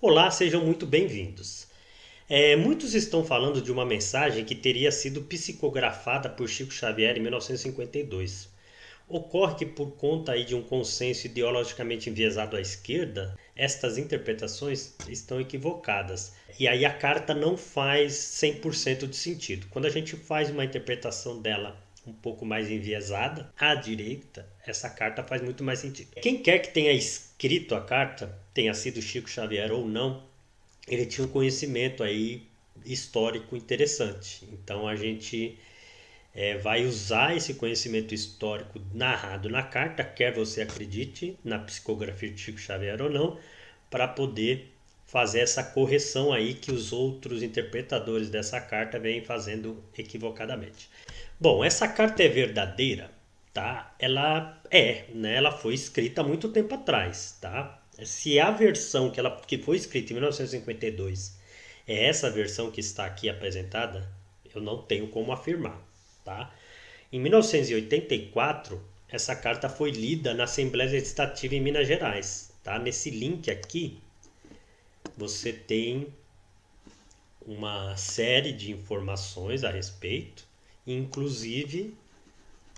Olá, sejam muito bem-vindos. Muitos estão falando de uma mensagem que teria sido psicografada por Chico Xavier em 1952. Ocorre que, por conta aí de um consenso ideologicamente enviesado à esquerda, estas interpretações estão equivocadas. E aí a carta não faz 100% de sentido. Quando a gente faz uma interpretação dela um pouco mais enviesada à direita, essa carta faz muito mais sentido. Quem quer que tenha escrito a carta, tenha sido Chico Xavier ou não, ele tinha um conhecimento aí histórico interessante. Então a gente vai usar esse conhecimento histórico narrado na carta, quer você acredite na psicografia de Chico Xavier ou não, para poder fazer essa correção aí que os outros interpretadores dessa carta vêm fazendo equivocadamente. Bom, essa carta é verdadeira, tá? Ela é, né? Ela foi escrita há muito tempo atrás, tá? Se a versão que foi escrita em 1952 é essa versão que está aqui apresentada, eu não tenho como afirmar, tá? Em 1984, essa carta foi lida na Assembleia Legislativa em Minas Gerais, tá? Nesse link aqui, você tem uma série de informações a respeito, inclusive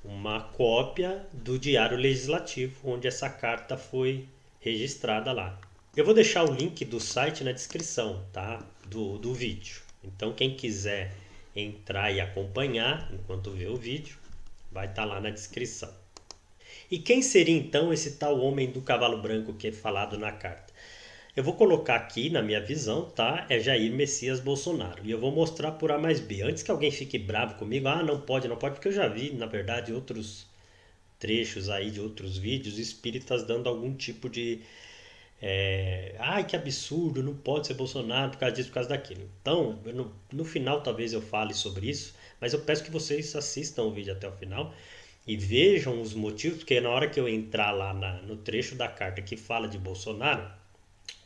uma cópia do Diário Legislativo, onde essa carta foi registrada lá. Eu vou deixar o link do site na descrição, tá? Do vídeo. Então, quem quiser entrar e acompanhar enquanto vê o vídeo, vai estar lá na descrição. E quem seria então esse tal homem do cavalo branco que é falado na carta? Eu vou colocar aqui na minha visão, tá? É Jair Messias Bolsonaro. E eu vou mostrar por A mais B. Antes que alguém fique bravo comigo, não pode, não pode, porque eu já vi, na verdade, outros trechos aí de outros vídeos espíritas dando algum tipo de. Ai, que absurdo, não pode ser Bolsonaro por causa disso, por causa daquilo. Então, no final talvez eu fale sobre isso, mas eu peço que vocês assistam o vídeo até o final e vejam os motivos, porque na hora que eu entrar lá no trecho da carta que fala de Bolsonaro,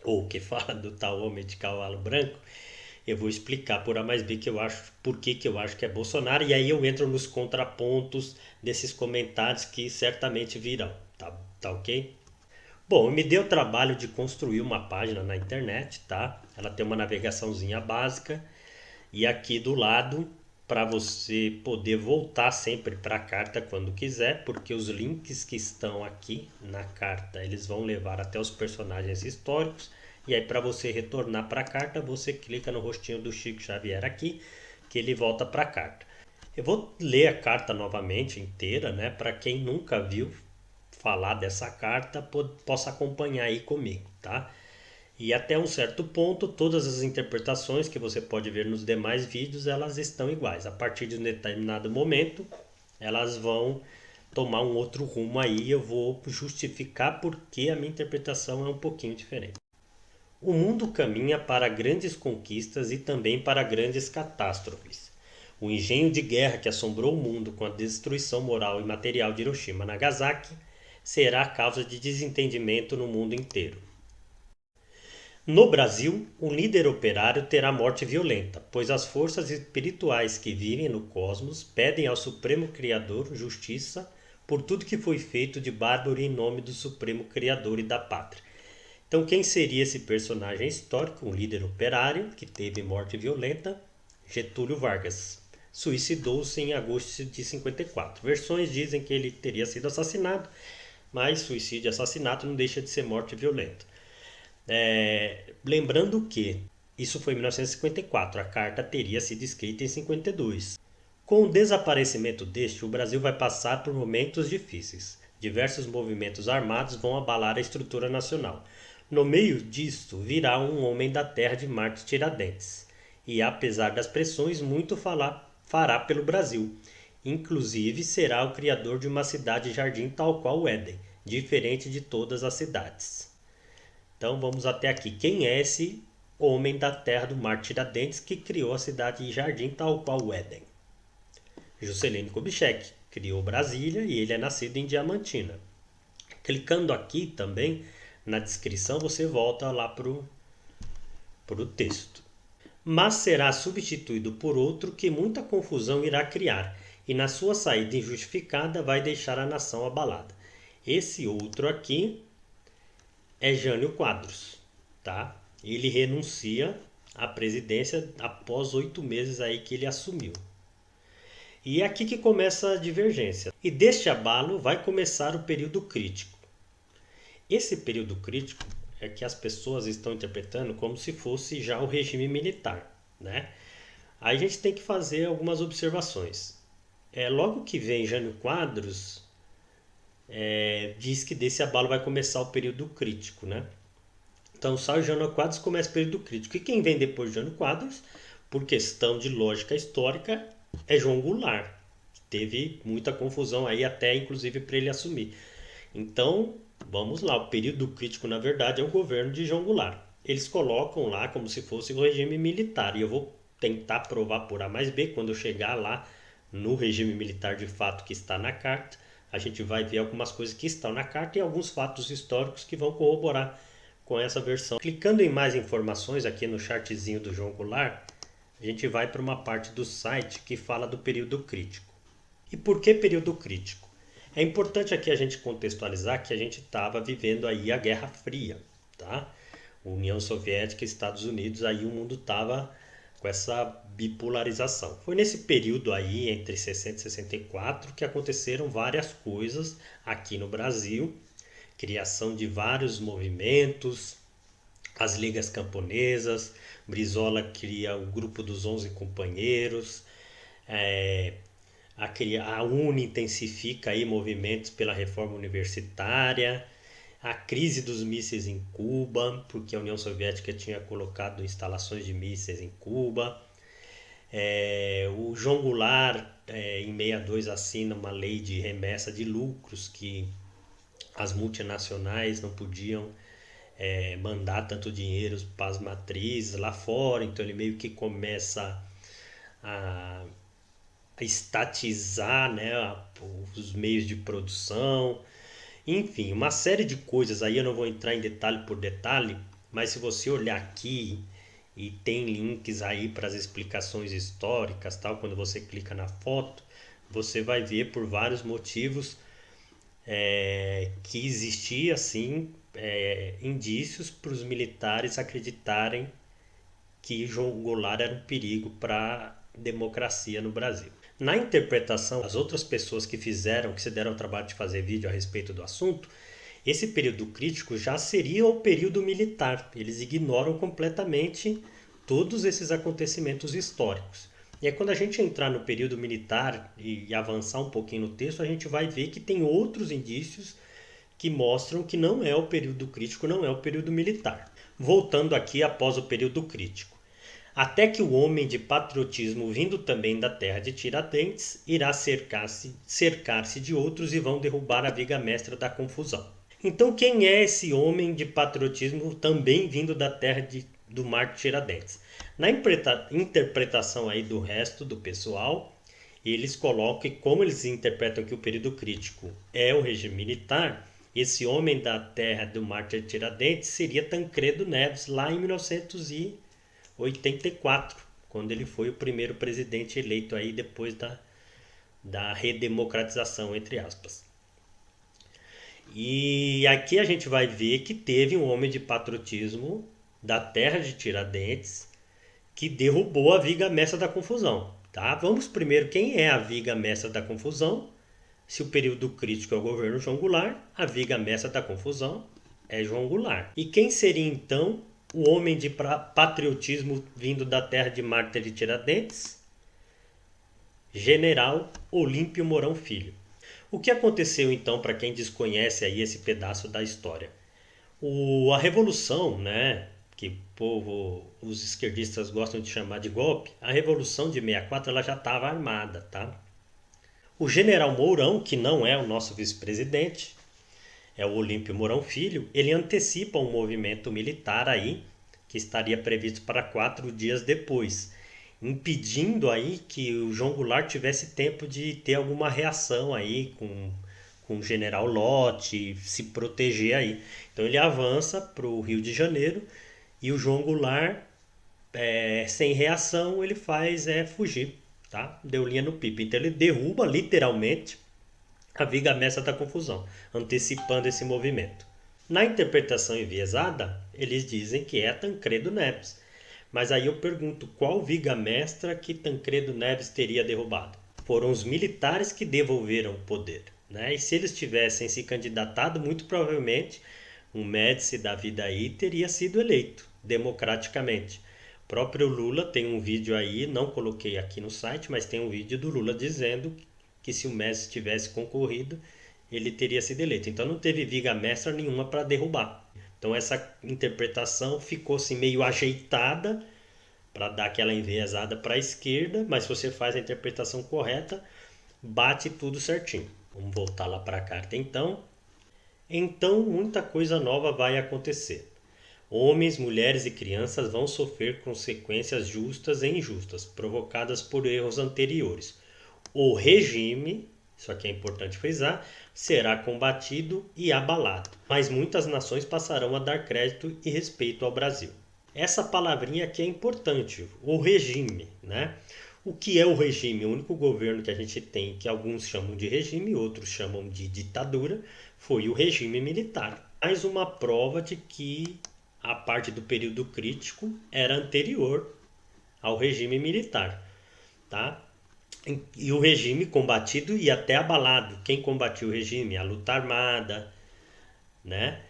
ou que fala do tal homem de cavalo branco, eu vou explicar por A mais B que eu acho, por que eu acho que é Bolsonaro, e aí eu entro nos contrapontos desses comentários que certamente virão, tá ok? Bom, eu me dei o trabalho de construir uma página na internet, tá? Ela tem uma navegaçãozinha básica e aqui do lado para você poder voltar sempre para a carta quando quiser, porque os links que estão aqui na carta, eles vão levar até os personagens históricos, e aí para você retornar para a carta, você clica no rostinho do Chico Xavier aqui, que ele volta para a carta. Eu vou ler a carta novamente inteira, né, para quem nunca viu falar dessa carta possa acompanhar aí comigo, tá? E até um certo ponto, todas as interpretações que você pode ver nos demais vídeos, elas estão iguais. A partir de um determinado momento, elas vão tomar um outro rumo aí. Eu vou justificar porque a minha interpretação é um pouquinho diferente. O mundo caminha para grandes conquistas e também para grandes catástrofes. O engenho de guerra que assombrou o mundo com a destruição moral e material de Hiroshima e Nagasaki será a causa de desentendimento no mundo inteiro. No Brasil, um líder operário terá morte violenta, pois as forças espirituais que vivem no cosmos pedem ao Supremo Criador justiça por tudo que foi feito de bárbaro em nome do Supremo Criador e da Pátria. Então, quem seria esse personagem histórico? Um líder operário que teve morte violenta, Getúlio Vargas. Suicidou-se em agosto de 54. Versões dizem que ele teria sido assassinado, mas suicídio e assassinato não deixa de ser morte violenta. Lembrando que isso foi em 1954, a carta teria sido escrita em 52. Com o desaparecimento deste, o Brasil vai passar por momentos difíceis. Diversos movimentos armados vão abalar a estrutura nacional. No meio disto, virá um homem da terra de Marte Tiradentes. E apesar das pressões, muito fará pelo Brasil. Inclusive, será o criador de uma cidade-jardim tal qual o Éden, diferente de todas as cidades. Então vamos até aqui. Quem é esse homem da terra do Mar Tiradentes que criou a cidade de Jardim tal qual o Éden? Juscelino Kubitschek criou Brasília e ele é nascido em Diamantina. Clicando aqui também na descrição você volta lá para o texto. Mas será substituído por outro que muita confusão irá criar e na sua saída injustificada vai deixar a nação abalada. Esse outro aqui é Jânio Quadros, tá? ele renuncia à presidência após 8 meses aí que ele assumiu. E é aqui que começa a divergência. E deste abalo vai começar o período crítico. Esse período crítico é que as pessoas estão interpretando como se fosse já o regime militar, né? Aí a gente tem que fazer algumas observações. Logo que vem Jânio Quadros, diz que desse abalo vai começar o período crítico, né? Então só o Jânio Quadros começa o período crítico. E quem vem depois de Jânio Quadros, por questão de lógica histórica, é João Goulart. Teve muita confusão aí até inclusive para ele assumir. Então, vamos lá, o período crítico na verdade é o governo de João Goulart. Eles colocam lá como se fosse o regime militar, e eu vou tentar provar por A mais B quando eu chegar lá no regime militar de fato que está na carta. A gente vai ver algumas coisas que estão na carta e alguns fatos históricos que vão corroborar com essa versão. Clicando em mais informações aqui no chartzinho do João Goulart, a gente vai para uma parte do site que fala do período crítico. E por que período crítico? É importante aqui a gente contextualizar que a gente estava vivendo aí a Guerra Fria, tá? União Soviética e Estados Unidos, aí o mundo estava com essa bipolarização. Foi nesse período aí, entre 60 e 64, que aconteceram várias coisas aqui no Brasil, criação de vários movimentos, as ligas camponesas, Brizola cria o grupo dos 11 companheiros, a UNE intensifica aí movimentos pela reforma universitária, a crise dos mísseis em Cuba, porque a União Soviética tinha colocado instalações de mísseis em Cuba. O João Goulart, em 62, assina uma lei de remessa de lucros, que as multinacionais não podiam mandar tanto dinheiro para as matrizes lá fora, então ele meio que começa a estatizar, né, os meios de produção, enfim, uma série de coisas aí. Eu não vou entrar em detalhe por detalhe, mas se você olhar aqui e tem links aí para as explicações históricas, tal, quando você clica na foto, você vai ver por vários motivos que existia assim indícios para os militares acreditarem que João Goulart era um perigo para a democracia no Brasil. Na interpretação, as outras pessoas que se deram o trabalho de fazer vídeo a respeito do assunto, esse período crítico já seria o período militar. Eles ignoram completamente todos esses acontecimentos históricos. E aí, quando a gente entrar no período militar e avançar um pouquinho no texto, a gente vai ver que tem outros indícios que mostram que não é o período crítico, não é o período militar. Voltando aqui após o período crítico. Até que o homem de patriotismo, vindo também da terra de Tiradentes, irá cercar-se de outros e vão derrubar a viga mestra da confusão. Então, quem é esse homem de patriotismo também vindo da terra do mar de Tiradentes? Na interpretação aí do resto do pessoal, eles colocam, como eles interpretam que o período crítico é o regime militar, esse homem da terra do mar de Tiradentes seria Tancredo Neves, lá em 1984, quando ele foi o primeiro presidente eleito aí depois da redemocratização, entre aspas. E aqui a gente vai ver que teve um homem de patriotismo da terra de Tiradentes que derrubou a viga mestra da confusão. Tá? Vamos primeiro, quem é a viga mestra da confusão? Se o período crítico é o governo João Goulart, a viga mestra da confusão é João Goulart. E quem seria então o homem de patriotismo vindo da terra de Mártir de Tiradentes? General Olímpio Mourão Filho. O que aconteceu então, para quem desconhece aí esse pedaço da história? A revolução, né, que os esquerdistas gostam de chamar de golpe, a revolução de 64 ela já estava armada, tá? O general Mourão, que não é o nosso vice-presidente, é o Olímpio Mourão Filho, ele antecipa um movimento militar aí que estaria previsto para 4 dias depois, impedindo aí que o João Goulart tivesse tempo de ter alguma reação aí com o general Lott, se proteger aí. Então ele avança para o Rio de Janeiro e o João Goulart, sem reação, ele faz fugir, tá? Deu linha no pipa. Então ele derruba literalmente a viga mestra da confusão, antecipando esse movimento. Na interpretação enviesada, eles dizem que é Tancredo Neves. Mas aí eu pergunto, qual viga-mestra que Tancredo Neves teria derrubado? Foram os militares que devolveram o poder, né? E se eles tivessem se candidatado, muito provavelmente um Médici da vida aí teria sido eleito democraticamente. O próprio Lula tem um vídeo aí, não coloquei aqui no site, mas tem um vídeo do Lula dizendo que se o Médici tivesse concorrido, ele teria sido eleito. Então não teve viga-mestra nenhuma para derrubar. Então essa interpretação ficou assim meio ajeitada para dar aquela enviesada para a esquerda, mas se você faz a interpretação correta, bate tudo certinho. Vamos voltar lá para a carta então. Então muita coisa nova vai acontecer. Homens, mulheres e crianças vão sofrer consequências justas e injustas, provocadas por erros anteriores. O regime, isso aqui é importante frisar, será combatido e abalado, mas muitas nações passarão a dar crédito e respeito ao Brasil. Essa palavrinha aqui é importante, o regime, né? O que é o regime? O único governo que a gente tem, que alguns chamam de regime, outros chamam de ditadura, foi o regime militar. Mais uma prova de que a parte do período crítico era anterior ao regime militar, tá? E o regime combatido e até abalado. Quem combatia o regime? A luta armada, né?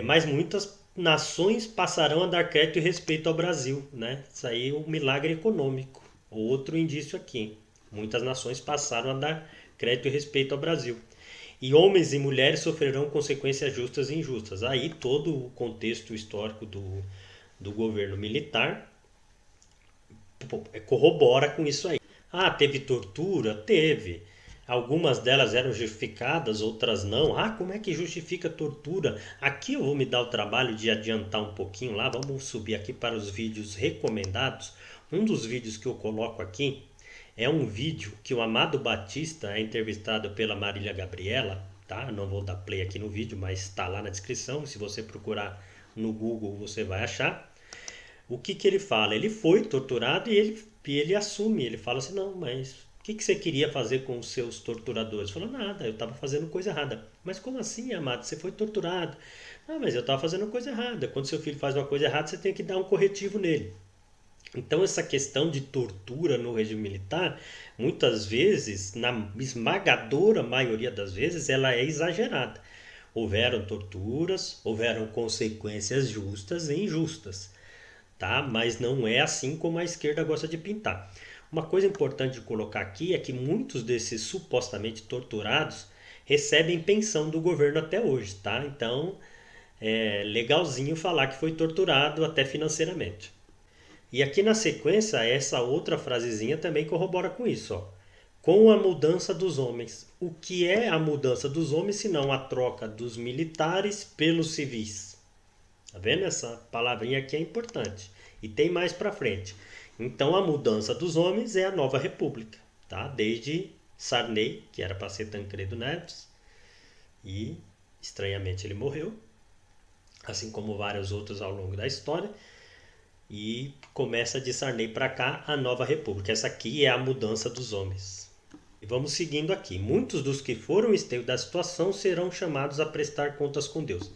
Mas muitas nações passarão a dar crédito e respeito ao Brasil, né? Isso aí é um milagre econômico. Outro indício aqui. Muitas nações passaram a dar crédito e respeito ao Brasil. E homens e mulheres sofrerão consequências justas e injustas. Aí todo o contexto histórico do governo militar corrobora com isso aí. Ah, teve tortura? Teve. Algumas delas eram justificadas, outras não. Ah, como é que justifica tortura? Aqui eu vou me dar o trabalho de adiantar um pouquinho lá. Vamos subir aqui para os vídeos recomendados. Um dos vídeos que eu coloco aqui é um vídeo que o Amado Batista é entrevistado pela Marília Gabriela, tá? Não vou dar play aqui no vídeo, mas está lá na descrição. Se você procurar no Google, você vai achar. O que que ele fala? Ele foi torturado e ele assume. Ele fala assim, não, mas o que que você queria fazer com os seus torturadores? Falou, nada, eu estava fazendo coisa errada. Mas como assim, Amado? Você foi torturado? Ah, mas eu estava fazendo coisa errada. Quando seu filho faz uma coisa errada, você tem que dar um corretivo nele. Então essa questão de tortura no regime militar, muitas vezes, na esmagadora maioria das vezes, ela é exagerada. Houveram torturas, houveram consequências justas e injustas, tá? Mas não é assim como a esquerda gosta de pintar. Uma coisa importante de colocar aqui é que muitos desses supostamente torturados recebem pensão do governo até hoje, tá? Então é legalzinho falar que foi torturado até financeiramente. E aqui na sequência, essa outra frasezinha também corrobora com isso, ó. Com a mudança dos homens. O que é a mudança dos homens, se não a troca dos militares pelos civis? Tá vendo? Essa palavrinha aqui é importante. E tem mais para frente. Então a mudança dos homens é a nova república, tá? Desde Sarney, que era para ser Tancredo Neves, e estranhamente ele morreu, assim como vários outros ao longo da história. E começa de Sarney para cá a nova república. Essa aqui é a mudança dos homens. E vamos seguindo aqui. Muitos dos que foram esteio da situação serão chamados a prestar contas com Deus.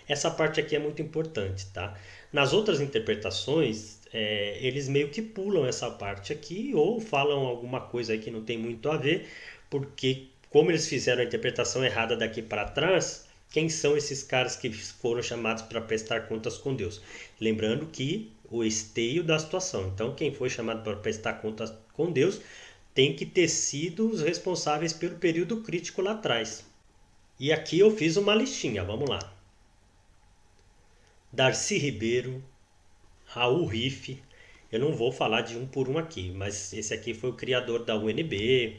Essa parte aqui é muito importante, tá? Nas outras interpretações, eles meio que pulam essa parte aqui ou falam alguma coisa aí que não tem muito a ver, porque como eles fizeram a interpretação errada daqui para trás, quem são esses caras que foram chamados para prestar contas com Deus? Lembrando que o esteio da situação. Então, quem foi chamado para prestar contas com Deus tem que ter sido os responsáveis pelo período crítico lá atrás. E aqui eu fiz uma listinha, vamos lá. Darcy Ribeiro, Raul Riff, eu não vou falar de um por um aqui, mas esse aqui foi o criador da UNB.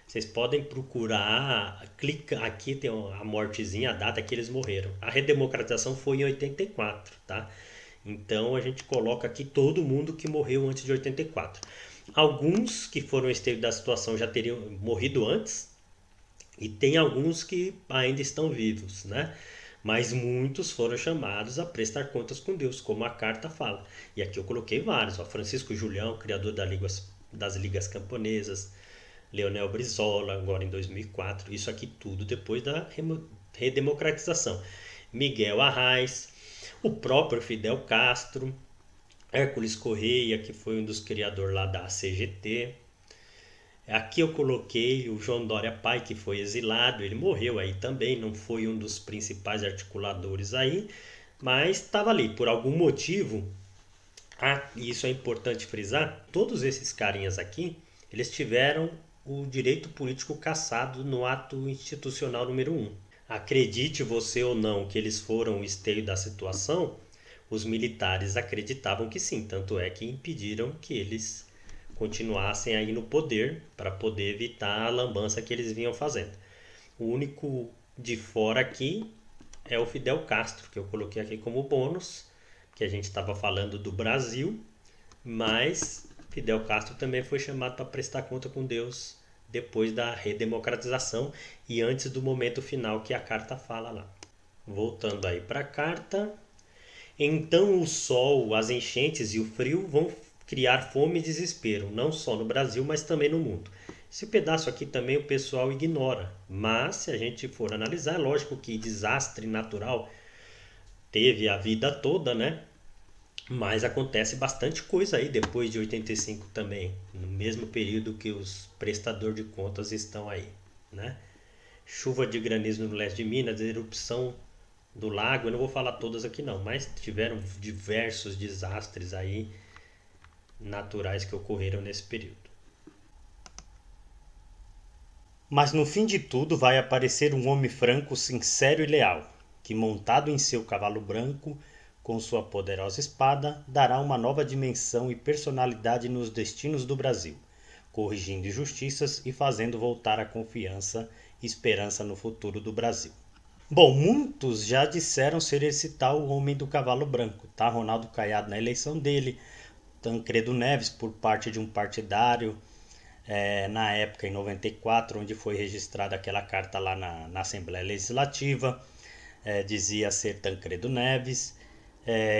Vocês podem procurar, clica aqui tem a mortezinha, a data que eles morreram. A redemocratização foi em 84, tá? Então a gente coloca aqui todo mundo que morreu antes de 84. Alguns que foram esteio da situação já teriam morrido antes e tem alguns que ainda estão vivos, né? Mas muitos foram chamados a prestar contas com Deus, como a carta fala. E aqui eu coloquei vários, ó, Francisco Julião, criador das Ligas Camponesas, Leonel Brizola, agora em 2004, isso aqui tudo depois da redemocratização. Miguel Arraes, o próprio Fidel Castro, Hércules Correia, que foi um dos criadores lá da CGT. Aqui eu coloquei o João Dória Pai, que foi exilado, ele morreu aí também, não foi um dos principais articuladores aí, mas estava ali por algum motivo. E isso é importante frisar, todos esses carinhas aqui, eles tiveram o direito político cassado no ato institucional número 1. Acredite você ou não que eles foram o esteio da situação, os militares acreditavam que sim, tanto é que impediram que eles continuassem aí no poder para poder evitar a lambança que eles vinham fazendo. O único de fora aqui é o Fidel Castro, que eu coloquei aqui como bônus, que a gente estava falando do Brasil, mas Fidel Castro também foi chamado para prestar conta com Deus depois da redemocratização e antes do momento final que a carta fala lá. Voltando aí para a carta. Então o sol, as enchentes e o frio vão criar fome e desespero, não só no Brasil, mas também no mundo. Esse pedaço aqui também o pessoal ignora, mas se a gente for analisar, é lógico que desastre natural teve a vida toda, né? Mas acontece bastante coisa aí depois de 85 também, no mesmo período que os prestadores de contas estão aí, né? Chuva de granizo no leste de Minas, erupção do lago, eu não vou falar todas aqui não, mas tiveram diversos desastres aí naturais que ocorreram nesse período. Mas no fim de tudo vai aparecer um homem franco, sincero e leal, que montado em seu cavalo branco, com sua poderosa espada, dará uma nova dimensão e personalidade nos destinos do Brasil, corrigindo injustiças e fazendo voltar a confiança e esperança no futuro do Brasil. Bom, muitos já disseram ser esse tal homem do cavalo branco, tá? Ronaldo Caiado na eleição dele, Tancredo Neves por parte de um partidário, na época em 94, onde foi registrada aquela carta lá na Assembleia Legislativa, dizia ser Tancredo Neves.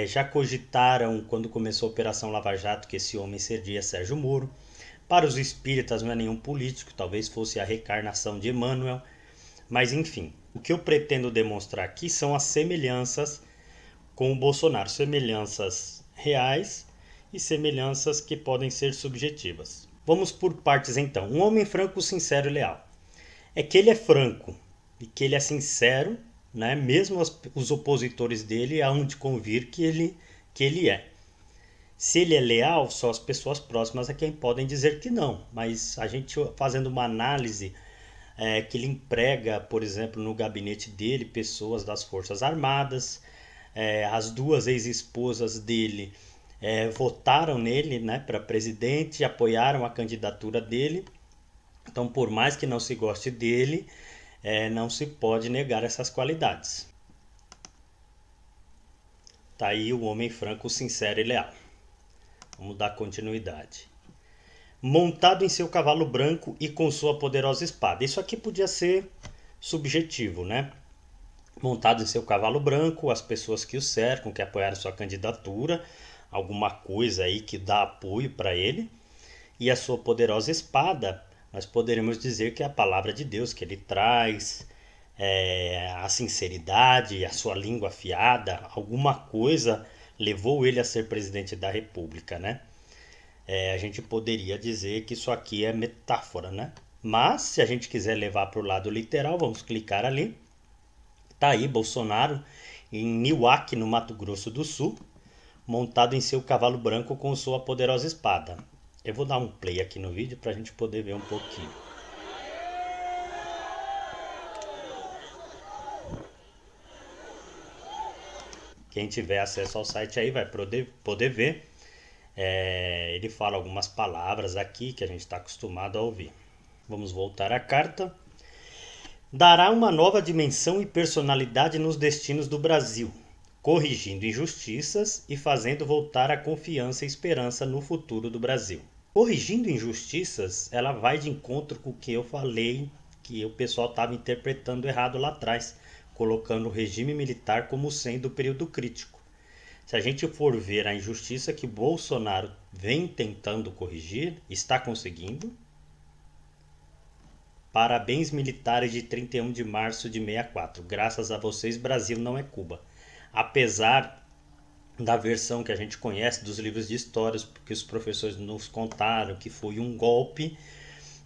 Já cogitaram, quando começou a Operação Lava Jato, que esse homem seria Sérgio Moro. Para os espíritas não é nenhum político, talvez fosse a reencarnação de Emmanuel, mas enfim. O que eu pretendo demonstrar aqui são as semelhanças com o Bolsonaro, semelhanças reais e semelhanças que podem ser subjetivas. Vamos por partes então. Um homem franco, sincero e leal. É que ele é franco e que ele é sincero, né? Mesmo os opositores dele hão de convir que ele é. Se ele é leal, só as pessoas próximas é quem podem dizer que não. Mas a gente fazendo uma análise que ele emprega, por exemplo, no gabinete dele, pessoas das Forças Armadas. As duas ex-esposas dele votaram nele, né, para presidente, apoiaram a candidatura dele. Então, por mais que não se goste dele, não se pode negar essas qualidades. Tá aí o homem franco, sincero e leal. Vamos dar continuidade. Montado em seu cavalo branco e com sua poderosa espada. Isso aqui podia ser subjetivo, né? Montado em seu cavalo branco, as pessoas que o cercam, que apoiaram sua candidatura, alguma coisa aí que dá apoio para ele, e a sua poderosa espada, nós poderemos dizer que é a palavra de Deus que ele traz, a sinceridade, a sua língua afiada, alguma coisa levou ele a ser presidente da República, né? A gente poderia dizer que isso aqui é metáfora, né? Mas, se a gente quiser levar para o lado literal, vamos clicar ali. Tá aí Bolsonaro em Niuaque, no Mato Grosso do Sul, montado em seu cavalo branco com sua poderosa espada. Eu vou dar um play aqui no vídeo para a gente poder ver um pouquinho. Quem tiver acesso ao site aí vai poder ver. Ele fala algumas palavras aqui que a gente está acostumado a ouvir. Vamos voltar à carta. Dará uma nova dimensão e personalidade nos destinos do Brasil, corrigindo injustiças e fazendo voltar a confiança e esperança no futuro do Brasil. Corrigindo injustiças, ela vai de encontro com o que eu falei, que o pessoal estava interpretando errado lá atrás, colocando o regime militar como sendo o período crítico. Se a gente for ver a injustiça que Bolsonaro vem tentando corrigir, está conseguindo. Parabéns militares de 31 de março de 64. Graças a vocês, Brasil não é Cuba. Apesar da versão que a gente conhece dos livros de histórias, porque os professores nos contaram que foi um golpe,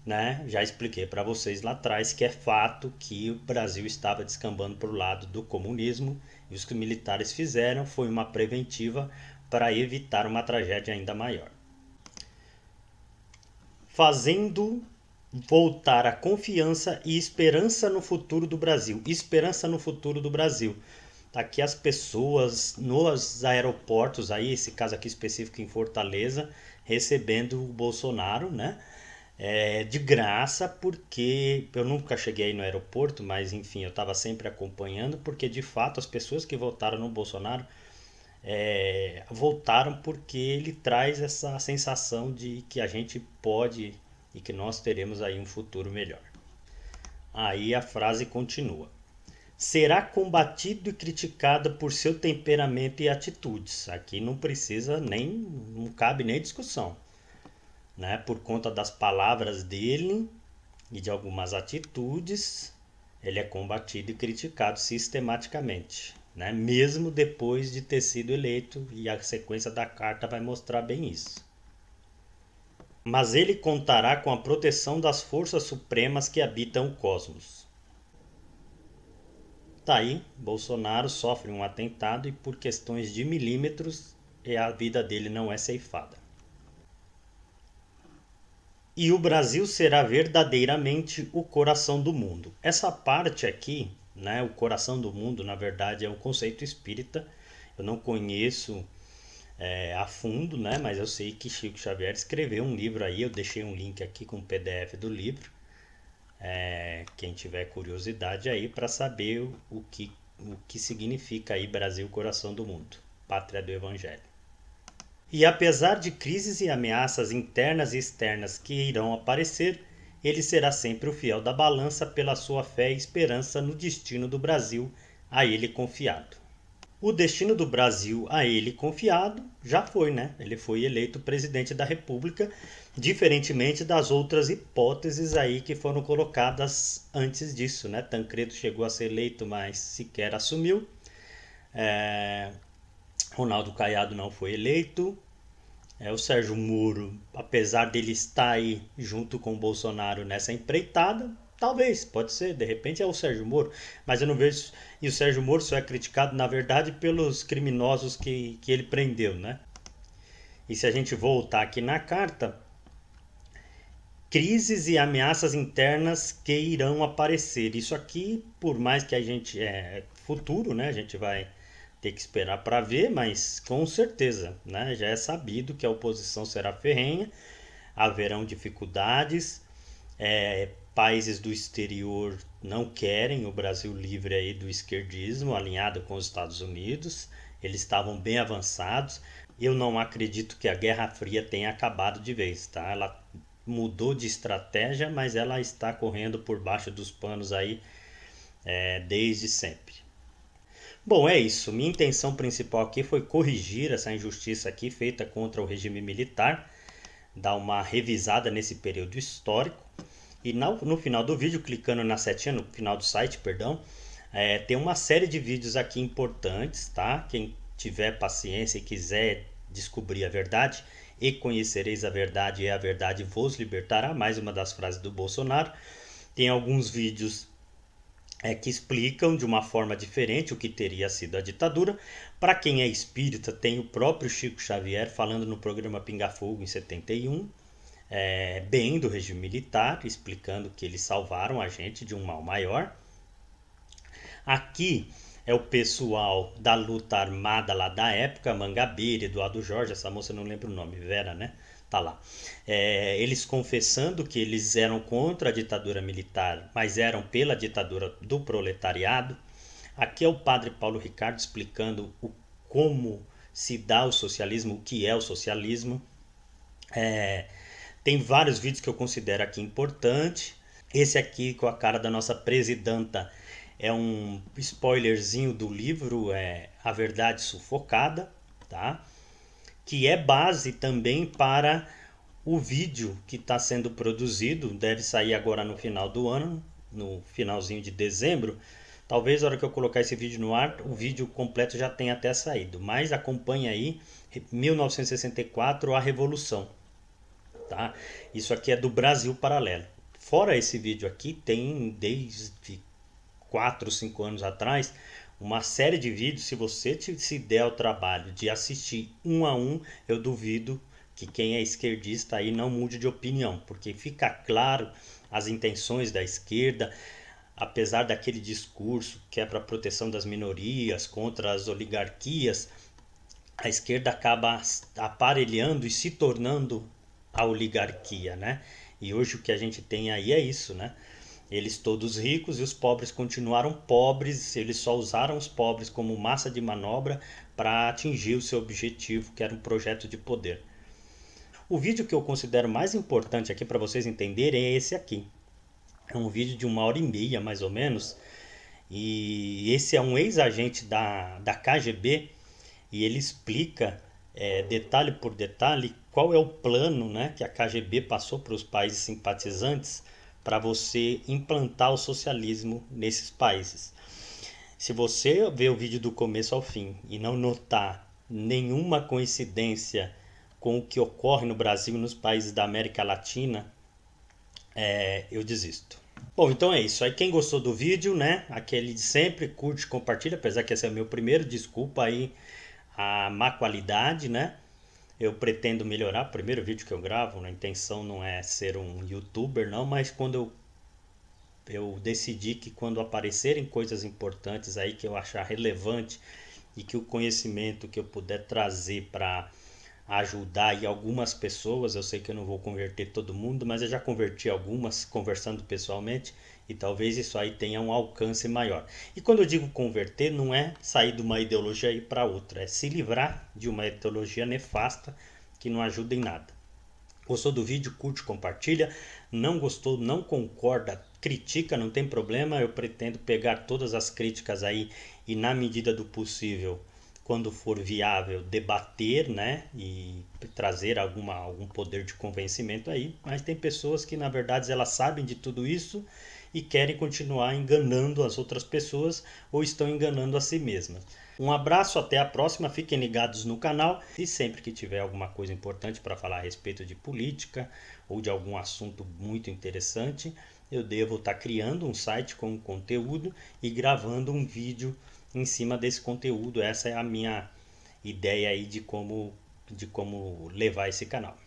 né? Já expliquei para vocês lá atrás que é fato que o Brasil estava descambando para o lado do comunismo e os que os militares fizeram foi uma preventiva para evitar uma tragédia ainda maior. Fazendo voltar a confiança e esperança no futuro do Brasil. Esperança no futuro do Brasil. Aqui as pessoas nos aeroportos, aí esse caso aqui específico em Fortaleza, recebendo o Bolsonaro, né? De graça, porque eu nunca cheguei aí no aeroporto, mas enfim, eu estava sempre acompanhando, porque de fato as pessoas que votaram no Bolsonaro voltaram porque ele traz essa sensação de que a gente pode e que nós teremos aí um futuro melhor. Aí a frase continua. Será combatido e criticado por seu temperamento e atitudes. Aqui não precisa nem, não cabe nem discussão, né? Por conta das palavras dele e de algumas atitudes, ele é combatido e criticado sistematicamente, né? Mesmo depois de ter sido eleito, e a sequência da carta vai mostrar bem isso. Mas ele contará com a proteção das forças supremas que habitam o cosmos. Tá aí, Bolsonaro sofre um atentado e por questões de milímetros a vida dele não é ceifada. E o Brasil será verdadeiramente o coração do mundo. Essa parte aqui, né, o coração do mundo, na verdade, é um conceito espírita. Eu não conheço a fundo, né, mas eu sei que Chico Xavier escreveu um livro aí. Eu deixei um link aqui com o PDF do livro. Quem tiver curiosidade aí para saber o que significa aí Brasil, coração do mundo, pátria do Evangelho. E apesar de crises e ameaças internas e externas que irão aparecer, ele será sempre o fiel da balança pela sua fé e esperança no destino do Brasil a ele confiado. O destino do Brasil a ele confiado já foi, né? Ele foi eleito presidente da República, diferentemente das outras hipóteses aí que foram colocadas antes disso, né? Tancredo chegou a ser eleito, mas sequer assumiu. Ronaldo Caiado não foi eleito. O Sérgio Moro, apesar dele estar aí junto com o Bolsonaro nessa empreitada, talvez, pode ser, de repente é o Sérgio Moro, mas eu não vejo. E o Sérgio Moro só é criticado, na verdade, pelos criminosos que ele prendeu, né? E se a gente voltar aqui na carta, crises e ameaças internas que irão aparecer. Isso aqui, por mais que a gente futuro, né? A gente vai ter que esperar para ver, mas com certeza, né? Já é sabido que a oposição será ferrenha, haverão dificuldades, países do exterior não querem o Brasil livre aí do esquerdismo, alinhado com os Estados Unidos, eles estavam bem avançados. Eu não acredito que a Guerra Fria tenha acabado de vez, tá? Ela mudou de estratégia, mas ela está correndo por baixo dos panos aí desde sempre. Bom, é isso. Minha intenção principal aqui foi corrigir essa injustiça aqui feita contra o regime militar, dar uma revisada nesse período histórico. E no final do vídeo, clicando na setinha, no final do site, perdão, tem uma série de vídeos aqui importantes, tá? Quem tiver paciência e quiser descobrir a verdade, e conhecereis a verdade e a verdade vos libertará, mais uma das frases do Bolsonaro. Tem alguns vídeos que explicam de uma forma diferente o que teria sido a ditadura. Para quem é espírita, tem o próprio Chico Xavier falando no programa Pinga Fogo em 71, bem do regime militar, explicando que eles salvaram a gente de um mal maior. Aqui é o pessoal da luta armada lá da época, Mangabeira, Eduardo Jorge, essa moça eu não lembro o nome, Vera, né? Tá lá. Eles confessando que eles eram contra a ditadura militar, mas eram pela ditadura do proletariado. Aqui é o padre Paulo Ricardo explicando como se dá o socialismo, o que é o socialismo. Tem vários vídeos que eu considero aqui importante. Esse aqui com a cara da nossa presidenta é um spoilerzinho do livro A Verdade Sufocada, tá? Que é base também para O vídeo que está sendo produzido deve sair agora no final do ano, no finalzinho de dezembro. Talvez na hora que eu colocar esse vídeo no ar, o vídeo completo já tenha até saído. Mas acompanhe aí 1964, a Revolução. Tá? Isso aqui é do Brasil Paralelo. Fora esse vídeo aqui, tem desde 4, 5 anos atrás uma série de vídeos. Se você se der o trabalho de assistir um a um, eu duvido que quem é esquerdista aí não mude de opinião, porque fica claro as intenções da esquerda, apesar daquele discurso que é para a proteção das minorias, contra as oligarquias. A esquerda acaba aparelhando e se tornando a oligarquia, né? E hoje o que a gente tem aí é isso, né? Eles todos ricos e os pobres continuaram pobres, eles só usaram os pobres como massa de manobra para atingir o seu objetivo, que era um projeto de poder. O vídeo que eu considero mais importante aqui para vocês entenderem é esse aqui. É um vídeo de 1h30 mais ou menos, e esse é um ex-agente da KGB, e ele explica detalhe por detalhe qual é o plano, né, que a KGB passou para os países simpatizantes para você implantar o socialismo nesses países. Se você ver o vídeo do começo ao fim e não notar nenhuma coincidência com o que ocorre no Brasil e nos países da América Latina, eu desisto. Bom, então é isso. Aí quem gostou do vídeo, né? Aquele de sempre, curte, compartilha, apesar que esse é o meu primeiro, desculpa aí a má qualidade, né? Eu pretendo melhorar, o primeiro vídeo que eu gravo, a intenção não é ser um youtuber não, mas quando eu decidi que quando aparecerem coisas importantes aí que eu achar relevante e que o conhecimento que eu puder trazer para ajudar aí algumas pessoas, eu sei que eu não vou converter todo mundo, mas eu já converti algumas conversando pessoalmente, e talvez isso aí tenha um alcance maior. E quando eu digo converter, não é sair de uma ideologia e ir para outra, é se livrar de uma ideologia nefasta que não ajuda em nada. Gostou do vídeo? Curte, compartilha. Não gostou, não concorda, critica, não tem problema. Eu pretendo pegar todas as críticas aí e, na medida do possível, quando for viável, debater, né, e trazer algum poder de convencimento aí. Mas tem pessoas que, na verdade, elas sabem de tudo isso e querem continuar enganando as outras pessoas ou estão enganando a si mesmas. Um abraço, até a próxima, fiquem ligados no canal e sempre que tiver alguma coisa importante para falar a respeito de política ou de algum assunto muito interessante, eu devo estar criando um site com conteúdo e gravando um vídeo em cima desse conteúdo. Essa é a minha ideia aí de como levar esse canal.